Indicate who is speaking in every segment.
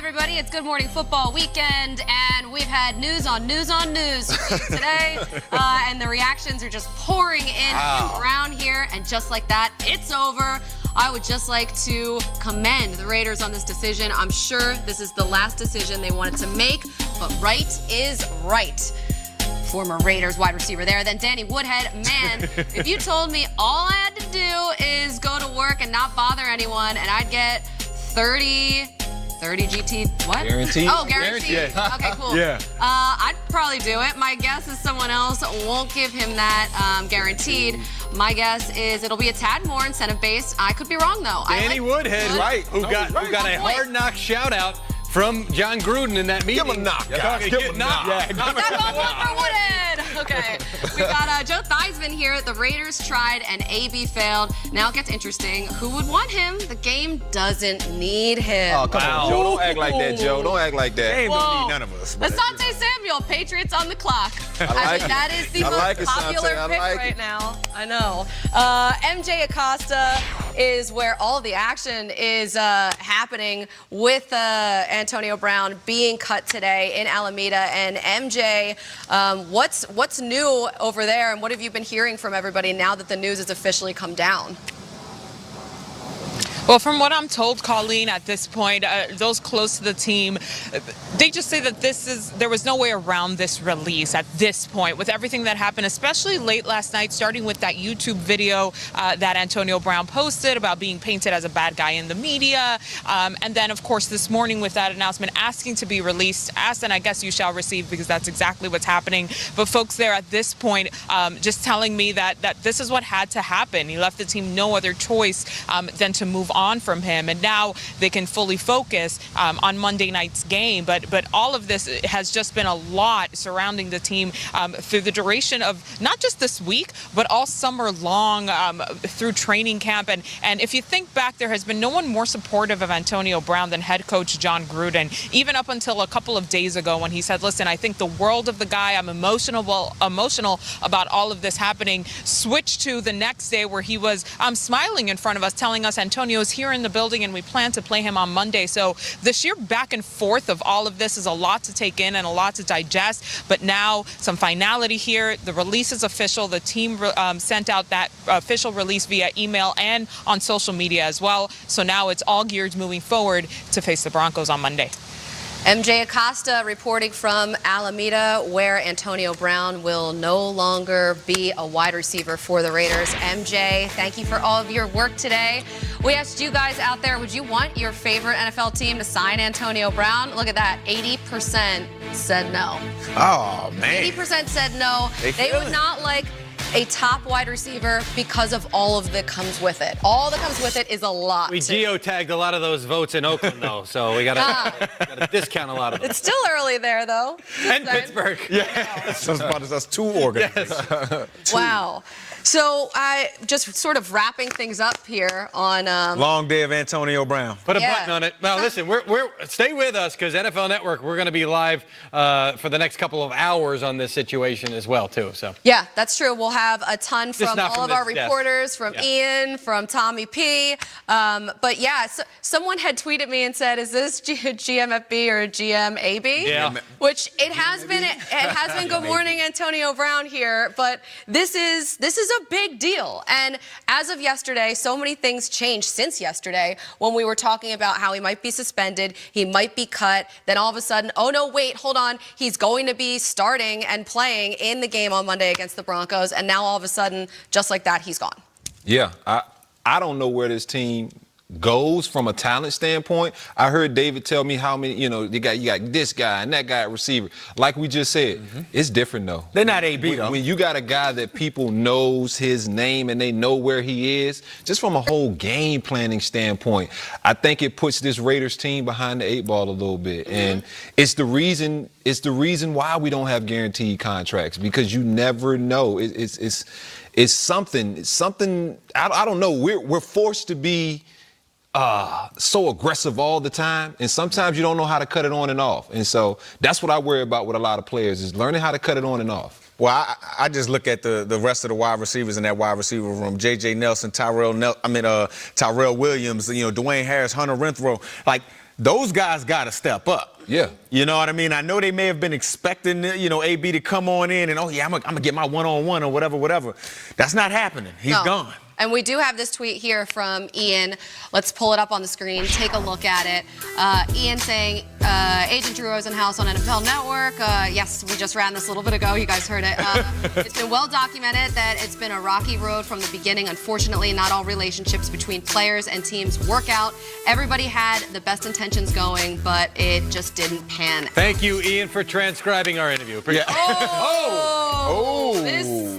Speaker 1: everybody. It's Good Morning Football Weekend, and we've had news on news on news today, and the reactions are just pouring in around here, and just like that, it's over. I would just like to commend the Raiders on this decision. I'm sure this is the last decision they wanted to make, but right is right. Former Raiders wide receiver there. Then Danny Woodhead, man, if you told me all I had to do is go to work and not bother anyone and I'd get 30 GT, what?
Speaker 2: Guaranteed.
Speaker 1: Oh, guaranteed.
Speaker 2: Yeah.
Speaker 1: Okay, cool.
Speaker 2: Yeah.
Speaker 1: I'd probably do it. My guess is someone else won't give him that guaranteed. My guess is it'll be a tad more incentive-based. I could be wrong, though.
Speaker 3: Danny Woodhead, who got a hard knock shout-out from John Gruden in that meeting.
Speaker 2: Give him a knock, guys. Give him a knock.
Speaker 1: That's a one for Woodhead. Okay. We got Joe Theismann here. The Raiders tried and AB failed. Now it gets interesting. Who would want him? The game doesn't need him.
Speaker 2: Oh, come on, Joe. Don't act like that, Joe. Don't act like that.
Speaker 3: Game don't need none of us.
Speaker 1: Asante Samuel, Patriots on the clock. I mean, that is the most popular pick right now. I know. MJ Acosta is where all the action is happening with Antonio Brown being cut today in Alameda. And MJ, what's new over there, and what have you been hearing from everybody now that the news has officially come down?
Speaker 4: Well, from what I'm told, Colleen, at this point, those close to the team, they just say that there was no way around this release at this point with everything that happened, especially late last night, starting with that YouTube video that Antonio Brown posted about being painted as a bad guy in the media. And then, of course, this morning with that announcement asking to be released, asked, and I guess you shall receive, because that's exactly what's happening. But folks there at this point just telling me that this is what had to happen. He left the team no other choice than to move on from him, and now they can fully focus on Monday night's game. But all of this has just been a lot surrounding the team through the duration of not just this week, but all summer long through training camp. And if you think back, there has been no one more supportive of Antonio Brown than head coach John Gruden, even up until a couple of days ago when he said, listen, I think the world of the guy. I'm emotional about all of this happening. Switched to the next day where he was smiling in front of us, telling us Antonio's here in the building and we plan to play him on Monday. So the sheer back and forth of all of this is a lot to take in and a lot to digest. But now some finality here. The release is official. The team sent out that official release via email and on social media as well. So now it's all geared moving forward to face the Broncos on Monday.
Speaker 1: MJ Acosta reporting from Alameda, where Antonio Brown will no longer be a wide receiver for the Raiders. MJ, thank you for all of your work today. We asked you guys out there, would you want your favorite NFL team to sign Antonio Brown? Look at that, 80% said no.
Speaker 2: Oh, man.
Speaker 1: 80% said no. They would not like a top wide receiver because of all of that comes with it. All that comes with it is a lot.
Speaker 3: We geotagged a lot of those votes in Oakland, though, so we got to discount a lot of them.
Speaker 1: It's still early there, though.
Speaker 3: And Pittsburgh.
Speaker 2: Yeah. That's two organizations.
Speaker 3: Yes.
Speaker 1: Wow. So I just sort of wrapping things up here on
Speaker 2: long day of Antonio Brown.
Speaker 3: Put a button on it. Now listen, we're stay with us, because NFL Network, we're going to be live for the next couple of hours on this situation as well too. So
Speaker 1: yeah, that's true. We'll have a ton from all of our reporters, from Ian, from Tommy P. But yeah, so someone had tweeted me and said, "Is this GMFB or GMAB?"
Speaker 3: Yeah.
Speaker 1: Which it has been. It has been. Good morning, Antonio Brown here. But this is a big deal. And as of yesterday, so many things changed since yesterday when we were talking about how he might be suspended, he might be cut. Then all of a sudden, oh no, wait, hold on. He's going to be starting and playing in the game on Monday against the Broncos. And now all of a sudden, just like that, he's gone.
Speaker 2: Yeah, I don't know where this team goes from a talent standpoint. I heard David tell me how many, you got this guy and that guy at receiver. Like we just said, it's different though.
Speaker 3: They're not AB though.
Speaker 2: When you got a guy that people knows his name and they know where he is, just from a whole game planning standpoint, I think it puts this Raiders team behind the eight ball a little bit. And it's the reason why we don't have guaranteed contracts, because you never know. It's something I don't know. We're forced to be so aggressive all the time, and sometimes you don't know how to cut it on and off. And so that's what I worry about with a lot of players, is learning how to cut it on and off.
Speaker 5: Well, I just look at the rest of the wide receivers in that wide receiver room. J.J. Nelson, Tyrell Williams, Dwayne Harris, Hunter Renfrow. Like, those guys got to step up.
Speaker 2: Yeah.
Speaker 5: You know what I mean? I know they may have been expecting, AB to come on in and, I'm going to get my one-on-one or whatever. That's not happening. He's gone.
Speaker 1: And we do have this tweet here from Ian. Let's pull it up on the screen. Take a look at it. Ian saying, Agent Drew Rosenhaus on NFL Network. Yes, we just ran this a little bit ago. You guys heard it. It's been well documented that it's been a rocky road from the beginning. Unfortunately, not all relationships between players and teams work out. Everybody had the best intentions going, but it just didn't pan out.
Speaker 3: Thank you, Ian, for transcribing our interview.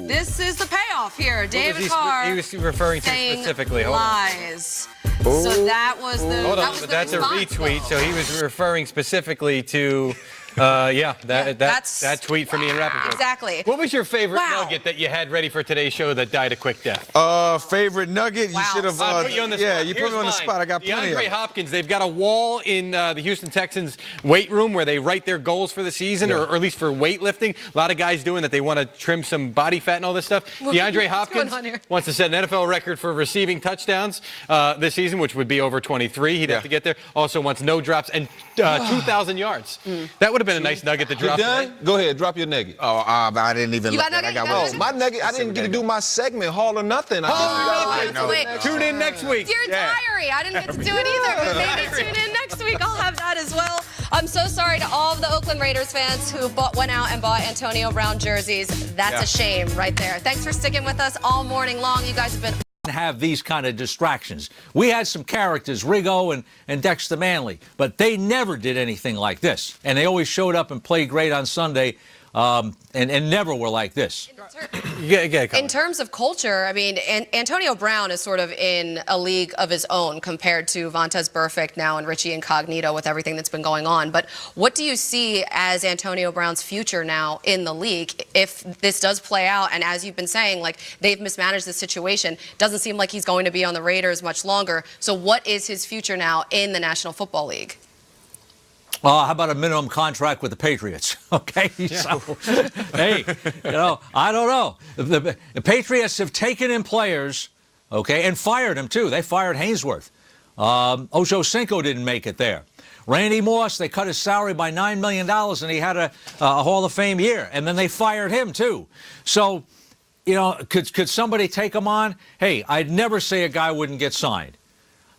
Speaker 1: This is the payoff here. David Carr.
Speaker 3: He was referring to specifically.
Speaker 1: Lies. So that was the.
Speaker 3: Hold
Speaker 1: that
Speaker 3: on,
Speaker 1: was
Speaker 3: but
Speaker 1: the
Speaker 3: that's
Speaker 1: response,
Speaker 3: a retweet.
Speaker 1: though.
Speaker 3: So he was referring specifically to, that tweet from Ian Rappaport.
Speaker 1: Exactly.
Speaker 3: What was your favorite nugget that you had ready for today's show that died a quick death?
Speaker 5: Favorite nugget? You should have.
Speaker 3: I put you on the spot.
Speaker 5: Yeah, you put me on the spot. I got plenty of
Speaker 3: DeAndre
Speaker 5: them.
Speaker 3: Hopkins, they've got a wall in the Houston Texans weight room where they write their goals for the season, or at least for weightlifting. A lot of guys doing that. They want to trim some body fat and all this stuff. DeAndre Hopkins wants to set an NFL record for receiving touchdowns this season, which would be over 23. He'd have to get there. Also wants no drops and 2,000 yards. That would have been a nice nugget to drop.
Speaker 2: You done? Go ahead, drop your nugget.
Speaker 5: Oh, I didn't even
Speaker 1: You
Speaker 5: look
Speaker 1: got
Speaker 5: at it.
Speaker 1: nugget?
Speaker 5: I got
Speaker 2: My nugget, I didn't get to do my segment, Hall or Nothing.
Speaker 3: Tune in next week.
Speaker 1: Dear Diary, I didn't get to do it either, but maybe tune in next week. I'll have that as well. I'm so sorry to all of the Oakland Raiders fans who went out and bought Antonio Brown jerseys. That's a shame right there. Thanks for sticking with us all morning long. You guys have been
Speaker 6: have these kind of distractions. We had some characters, Riggo and Dexter Manley, but they never did anything like this. And they always showed up and played great on Sunday, and never were like this.
Speaker 1: In terms of culture, I mean, Antonio Brown is sort of in a league of his own compared to Vontaze Burfict now and Richie Incognito with everything that's been going on. But what do you see as Antonio Brown's future now in the league if this does play out? And as you've been saying, like, they've mismanaged the situation. Doesn't seem like he's going to be on the Raiders much longer. So what is his future now in the National Football League?
Speaker 6: How about a minimum contract with the Patriots? Okay, so, hey, I don't know. The Patriots have taken in players, okay, and fired them too. They fired Hainsworth. Ocho Cinco didn't make it there. Randy Moss, they cut his salary by $9 million, and he had a Hall of Fame year, and then they fired him too. So, could somebody take him on? Hey, I'd never say a guy wouldn't get signed.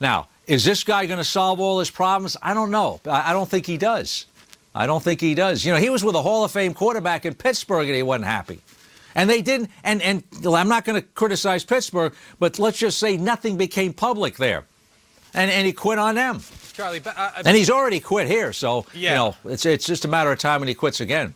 Speaker 6: Now, is this guy going to solve all his problems? I don't know. I don't think he does. I don't think he does. He was with a Hall of Fame quarterback in Pittsburgh, and he wasn't happy. And they didn't, and I'm not going to criticize Pittsburgh, but let's just say nothing became public there. And he quit on them.
Speaker 3: Charlie,
Speaker 6: and he's already quit here, so, it's just a matter of time when he quits again.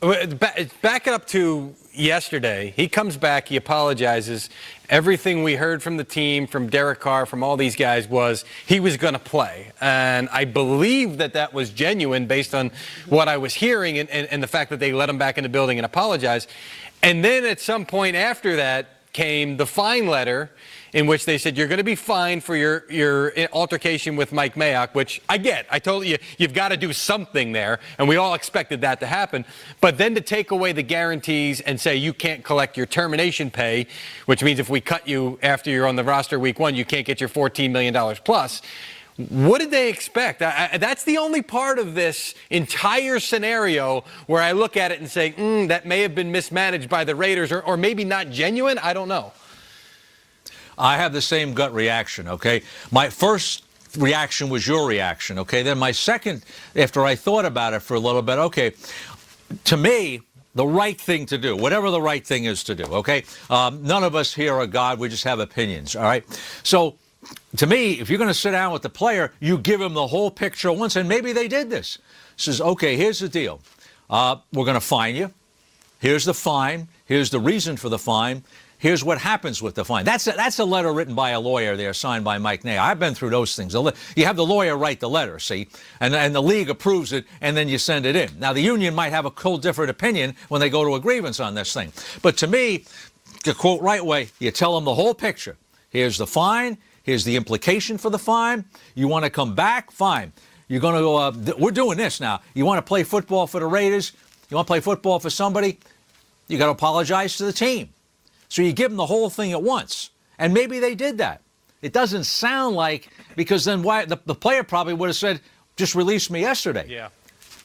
Speaker 3: Back it up to yesterday. He comes back, he apologizes. Everything we heard from the team, from Derek Carr, from all these guys was he was going to play. And I believe that was genuine based on what I was hearing and the fact that they let him back in the building and apologize. And then at some point after that came the fine letter in which they said you're going to be fined for your altercation with Mike Mayock, which I get. I told you, you've got to do something there, and we all expected that to happen. But then to take away the guarantees and say you can't collect your termination pay, which means if we cut you after you're on the roster week 1, you can't get your $14 million plus. What did they expect? That's the only part of this entire scenario where I look at it and say, that may have been mismanaged by the Raiders or maybe not genuine. I don't know.
Speaker 6: I have the same gut reaction, okay? My first reaction was your reaction, okay? Then my second, after I thought about it for a little bit, okay, to me, the right thing to do, whatever the right thing is to do, okay? None of us here are God. We just have opinions, all right? So, to me, if you're going to sit down with the player, you give him the whole picture at once, and maybe they did this. Says, okay, here's the deal. We're going to fine you. Here's the fine. Here's the reason for the fine. Here's what happens with the fine. That's a letter written by a lawyer there, signed by Mike Naya. I've been through those things. You have the lawyer write the letter, see, and the league approves it, and then you send it in. Now, the union might have a whole different opinion when they go to a grievance on this thing. But to me, to quote right way, you tell them the whole picture. Here's the fine. Here's the implication for the fine. You want to come back? Fine. You're going to go, we're doing this now. You want to play football for the Raiders? You want to play football for somebody? you got to apologize to the team. So you give them the whole thing at once. And maybe they did that. It doesn't sound like, because then why the player probably would have said, just release me yesterday.
Speaker 3: Yeah.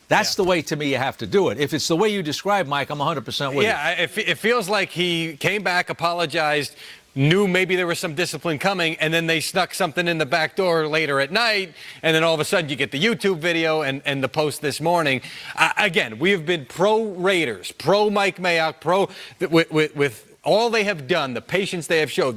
Speaker 6: That's the way, to me, you have to do it. If it's the way you describe, Mike, I'm 100% with you.
Speaker 3: Yeah, it feels like he came back, apologized, knew maybe there was some discipline coming, and then they snuck something in the back door later at night, and then all of a sudden you get the YouTube video and the post this morning. Again, we have been pro-Raiders, pro-Mike Mayock, with all they have done, the patience they have showed.